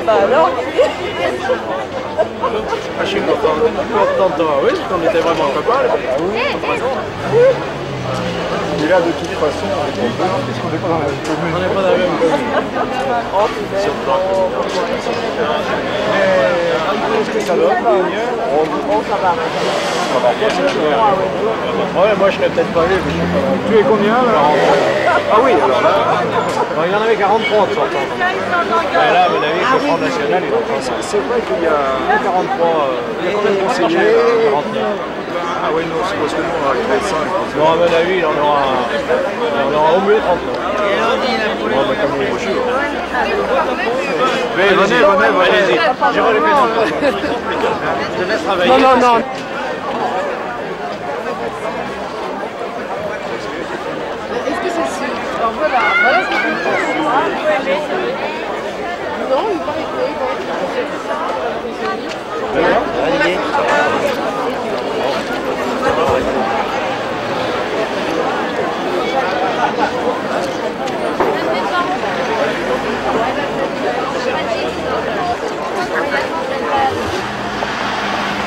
Bah alors je suis content de toi, oui, on était vraiment copains. Et là, de toute façon, avec les deux, parce qu'on n'est pas dans la même commune. On n'est pas dans la même commune. Qu'est-ce que ça donne là, bon, ça va. Ouais, moi je serais peut-être pas allé, mais je sais pas. Tu es combien là? Ah oui, alors là, il y en avait 43 de sortant. Ouais, là, à mon avis, le Front National, il en prend ça. C'est vrai qu'il y a 43. Il y a combien de conseillers? 49. Ah oui, non, c'est parce que nous, on a 35. Bon, à mon avis, il en aura au mieux 39. Bon, bah, comme il est. Mais venez, Allez-y. J'ai relevé dans le Je te laisse travailler. Non. Est-ce que c'est sûr? Alors voilà ce que je peux non, il paraît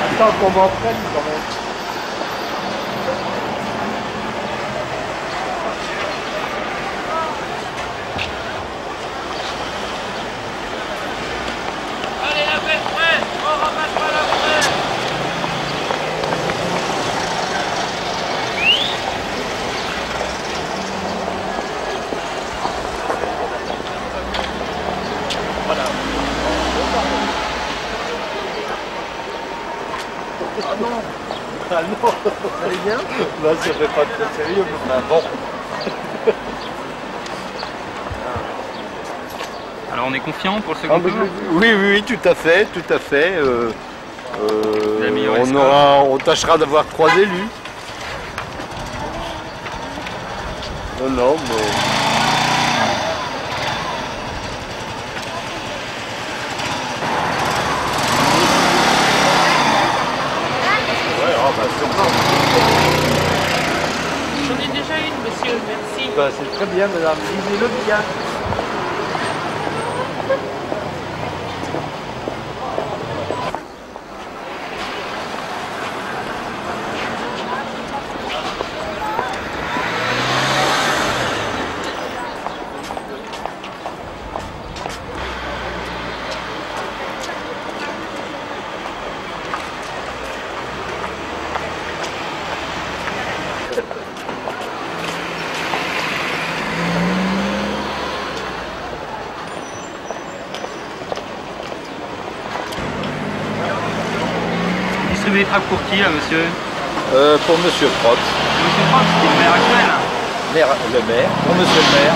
Attends qu'on m'entraîne quand même. Allez, la fête prête, on ramasse pas la fête. Voilà. Ah non. Ah non. Ça allait bien? Là, ça fait pas très sérieux, mais bon. Alors on est confiant pour le second tour? Oui, tout à fait, tout à fait. Améliorer le score. On tâchera d'avoir 3 élus. Non, mais... J'en ai déjà une, monsieur, merci. Bah, c'est très bien, madame. Lisez-le bien. Distribuer les tracts pour qui, là, monsieur? Pour Monsieur Protz. Monsieur Franck, c'est le maire actuel. Le maire. Pour Monsieur le maire.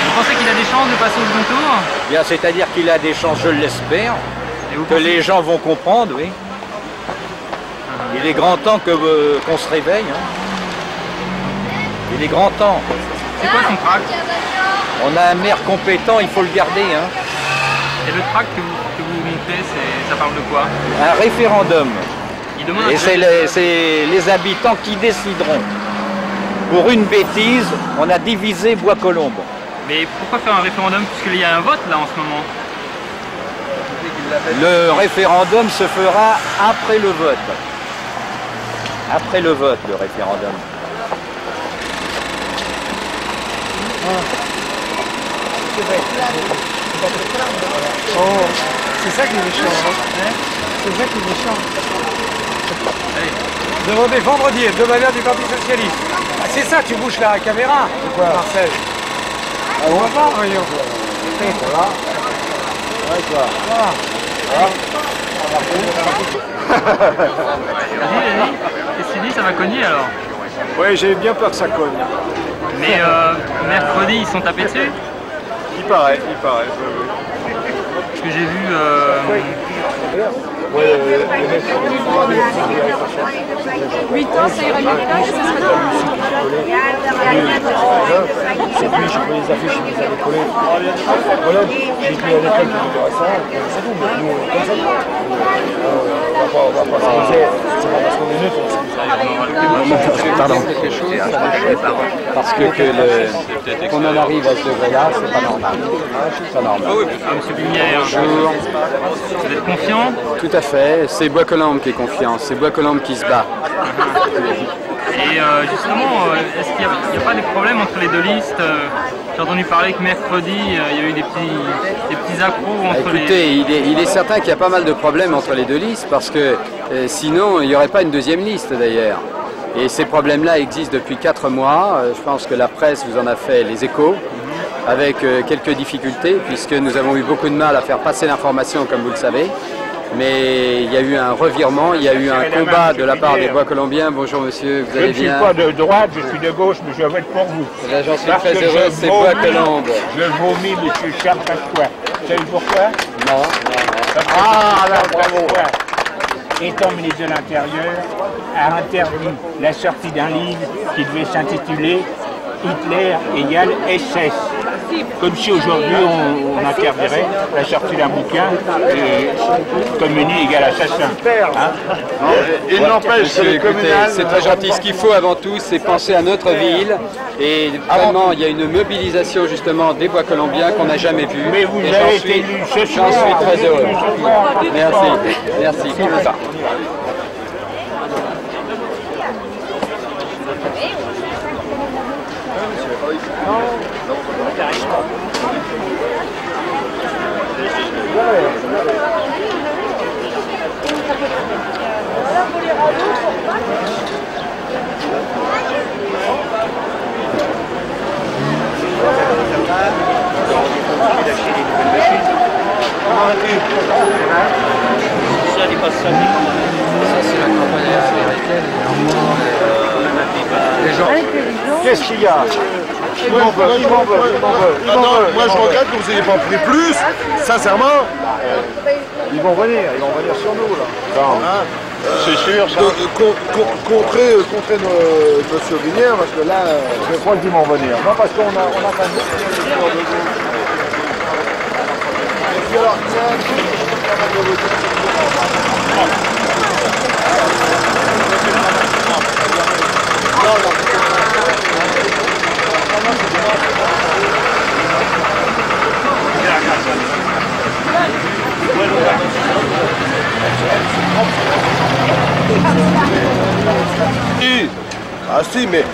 Vous pensez qu'il a des chances de passer au second tour? Bien, c'est-à-dire qu'il a des chances, je l'espère, Et vous que pensez- les gens vont comprendre, oui. Il est grand temps qu'on se réveille. Hein. Il est grand temps. C'est quoi son tract? On a un maire compétent, il faut le garder. Hein. Et le tract que vous montrez, ça parle de quoi? Un référendum. Il demande Et c'est les habitants qui décideront. Pour une bêtise, on a divisé Bois-Colombes. Mais pourquoi faire un référendum puisqu'il y a un vote là en ce moment? Le référendum se fera après le vote. Après le vote, le référendum. Oh, c'est ça qui est méchant. Hein. C'est ça qui est méchant. Demandez vendredi, hebdomadaire du Parti Socialiste. Ah, c'est ça, tu bouges la caméra. C'est quoi, Marcel? Ah, on va pas, voyons. Voilà. Ouais, quoi. Voilà. Vas-y. Qu'est-ce que tu dis, ça va cogner alors? Oui, j'ai bien peur que ça cogne. Mais mercredi, ils sont tapés dessus? Il paraît, oui. Parce que j'ai vu... Ouais, 8 ans, ça irait mieux que là, ce serait c'est lui, j'ai pris les affiches, il les avait collées. Voilà, j'ai pris à l'école qui était intéressant, c'est tout, mais nous, comme ça, on va pas se poser, c'est pas parce qu'on est neutre, Pardon. Quelque chose, parce que qu'on en arrive à ce degré-là, c'est pas normal. C'est pas normal. Monsieur Lumière, bonjour. Vous êtes confiant? Tout à fait, c'est Bois-Colombes qui est confiant, c'est Bois-Colombes qui se bat. Et justement, est-ce qu'il n'y a pas des problèmes entre les deux listes? J'ai entendu parler que mercredi, il y a eu des petits accros entre les... Écoutez, il est certain qu'il y a pas mal de problèmes entre les deux listes, parce que sinon, il n'y aurait pas une deuxième liste d'ailleurs. Et ces problèmes-là existent depuis 4 mois. Je pense que la presse vous en a fait les échos, avec quelques difficultés, puisque nous avons eu beaucoup de mal à faire passer l'information, comme vous le savez. Mais il y a eu un revirement, il y a eu un combat de la part des Bois-Colombiens. Bonjour monsieur, vous allez bien? Je ne suis pas de droite, je suis de gauche, mais je vote pour vous. Là, j'en suis très heureux, c'est Bois-Colombes. Je vomis M. Charles Pasqua. Vous savez pourquoi? Non. Ah, là, bravo. Étant ministre de l'Intérieur, a interdit la sortie d'un livre qui devait s'intituler Hitler égale SS. Comme si aujourd'hui on interdirait la sortie d'un bouquin et communie égale assassin. Hein? Il n'empêche que les communales... C'est très gentil. Ce qu'il faut avant tout, c'est penser à notre ville. Et vraiment, il y a une mobilisation justement des Bois-Colombiens qu'on n'a jamais vue. Mais vous avez été élu ce soir. J'en suis très heureux. Merci. Merci. C'est ça. Qu'est-ce qu'il y a? Il m'en veut. Moi je regrette que vous n'ayez pas pris plus, sincèrement. Ils vont venir sur nous là. C'est sûr ça. Contrer monsieur Vinière, parce que là... Je crois qu'ils vont venir. Non, parce qu'on a quand même... Ah si, mais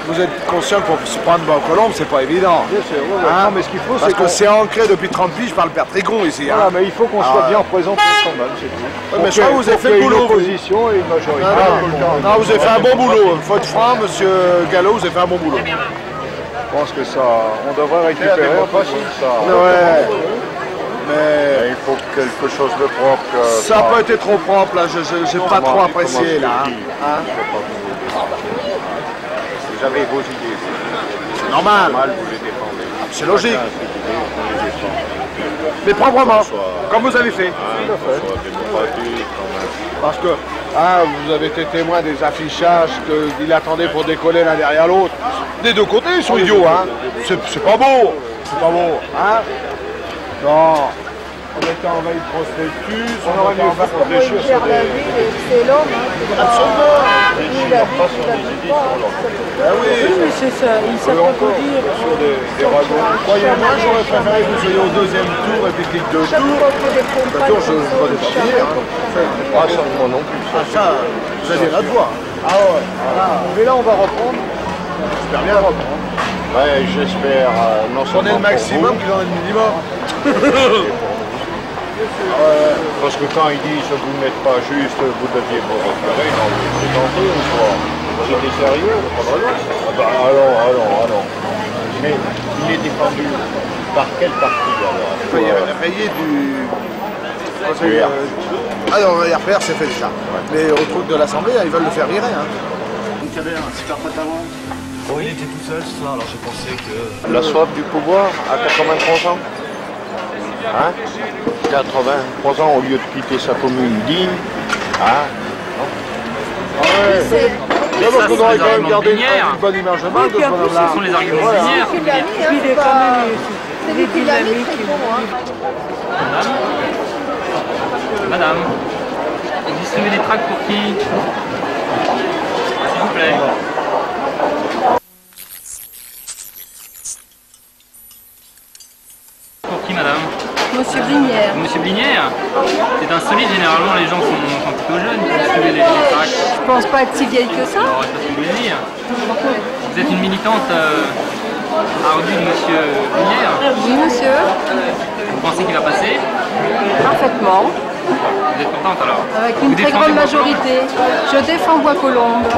vous êtes conscient qu'on se prendre Bois-Colombes, c'est pas évident. Bien sûr, Hein? mais ce qu'il faut, Parce c'est que c'est ancré depuis 30 piges par le père Trégon ici. Hein? Voilà, mais il faut qu'on soit bien représenté quand même, c'est tout. Ouais, mais je crois que vous avez fait le boulot. Une opposition et une majorité. Non, vous avez fait un bon boulot. Faut être franc, monsieur Gallo, vous avez fait un bon boulot. Je pense que ça, on devrait récupérer un peu ça. Ouais. Mais il faut quelque chose de propre. ça n'a pas été trop propre là, j'ai pas trop apprécié là. Hein? Vous avez vos idées. C'est normal. Vous les défendez. C'est logique. Mais proprement, comme vous avez fait. Parce que vous avez été témoin des affichages qu'il attendait pour décoller l'un derrière l'autre. Des deux côtés, ils sont idiots, hein. C'est pas beau. C'est pas beau, hein. Non. On était en veille de prospectus, on aurait mieux fait réfléchir sur des... C'est l'homme, Absolument. Ah oui, c'est ça, il s'approfondit sur des ragots. Croyez-moi, j'aurais préféré que vous soyez au deuxième tour et puis qu'il y ait 2 tours. Le tour, je ne vais pas départir. Pas ça, moi non plus. Ça, vous allez là de voir. Ah ouais. Mais là, on va reprendre. J'espère bien reprendre. Ouais, j'espère. Non Prenez le maximum qu'ils en aient le minimum. Parce que quand ils disent que vous n'êtes pas juste, vous deviez vous repérer, non, vous présentez ou quoi? J'étais sérieux? Allons. Mais il est défendu par quel parti alors? Il y avait du... conseil. Alors, RPR, c'est fait déjà. Mais au truc de l'Assemblée, ils veulent le faire virer. Hein. Bon, il était tout seul ce soir, alors j'ai pensé que... La soif du pouvoir à 83 ans. Hein, 83 ans au lieu de quitter sa commune digne. Hein. D'abord qu'on aurait quand même gardé une bonne image de marque de ce bonhomme-là. Ce sont les arguments d'hier. C'est des dynamiques qui vont. Madame, vous distribuez des tracts pour qui? S'il vous plaît. Pour qui, madame? Monsieur Blinière. Monsieur Blinière? C'est insolite, généralement les gens sont plutôt jeunes qui distribuent les tracts. Je pense pas être si vieille que ça. Alors, c'est ce que vous voulez dire. Vous êtes une militante ardue de monsieur Blinière? Oui, monsieur. Vous pensez qu'il va passer? Parfaitement. Vous êtes contente alors? Avec une très grande majorité. Je défends Bois-Colombes.